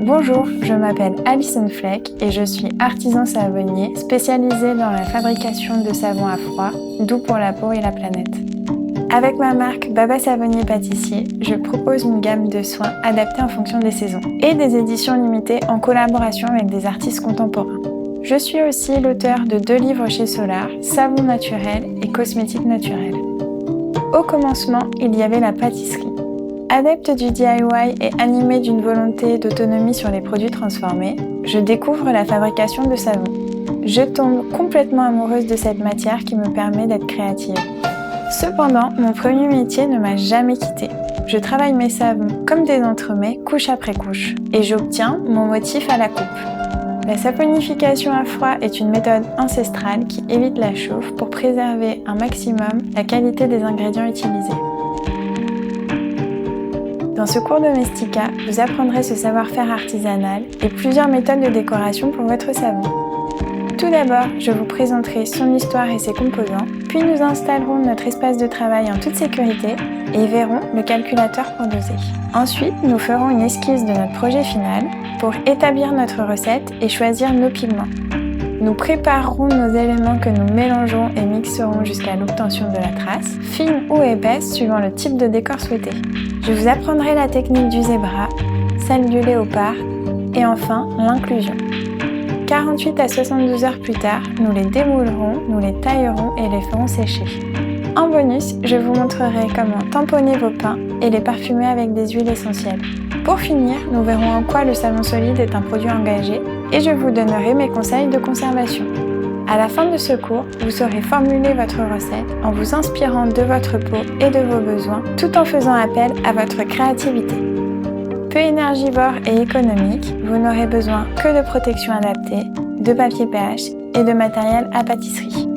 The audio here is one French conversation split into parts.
Bonjour, je m'appelle Alison Fleck et je suis artisan savonnier spécialisé dans la fabrication de savons à froid, doux pour la peau et la planète. Avec ma marque Baba Savonnier Pâtissier, je propose une gamme de soins adaptés en fonction des saisons et des éditions limitées en collaboration avec des artistes contemporains. Je suis aussi l'auteur de 2 livres chez Solar, Savon naturel et Cosmétiques naturels. Au commencement, il y avait la pâtisserie. Adepte du DIY et animée d'une volonté d'autonomie sur les produits transformés, je découvre la fabrication de savon. Je tombe complètement amoureuse de cette matière qui me permet d'être créative. Cependant, mon premier métier ne m'a jamais quittée. Je travaille mes savons comme des entremets, couche après couche, et j'obtiens mon motif à la coupe. La saponification à froid est une méthode ancestrale qui évite la chauffe pour préserver un maximum la qualité des ingrédients utilisés. Dans ce cours Domestica, vous apprendrez ce savoir-faire artisanal et plusieurs méthodes de décoration pour votre savon. Tout d'abord, je vous présenterai son histoire et ses composants, puis nous installerons notre espace de travail en toute sécurité et verrons le calculateur pour doser. Ensuite, nous ferons une esquisse de notre projet final pour établir notre recette et choisir nos pigments. Nous préparerons nos éléments que nous mélangerons et mixerons jusqu'à l'obtention de la trace, fine ou épaisse suivant le type de décor souhaité. Je vous apprendrai la technique du zébra, celle du léopard et enfin l'inclusion. 48 à 72 heures plus tard, nous les démoulerons, nous les taillerons et les ferons sécher. En bonus, je vous montrerai comment tamponner vos pains et les parfumer avec des huiles essentielles. Pour finir, nous verrons en quoi le savon solide est un produit engagé et je vous donnerai mes conseils de conservation. À la fin de ce cours, vous saurez formuler votre recette en vous inspirant de votre peau et de vos besoins, tout en faisant appel à votre créativité. Peu énergivore et économique, vous n'aurez besoin que de protection adaptée, de papier pH et de matériel à pâtisserie.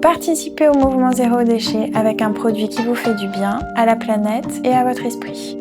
Participez au mouvement zéro déchet avec un produit qui vous fait du bien, à la planète et à votre esprit.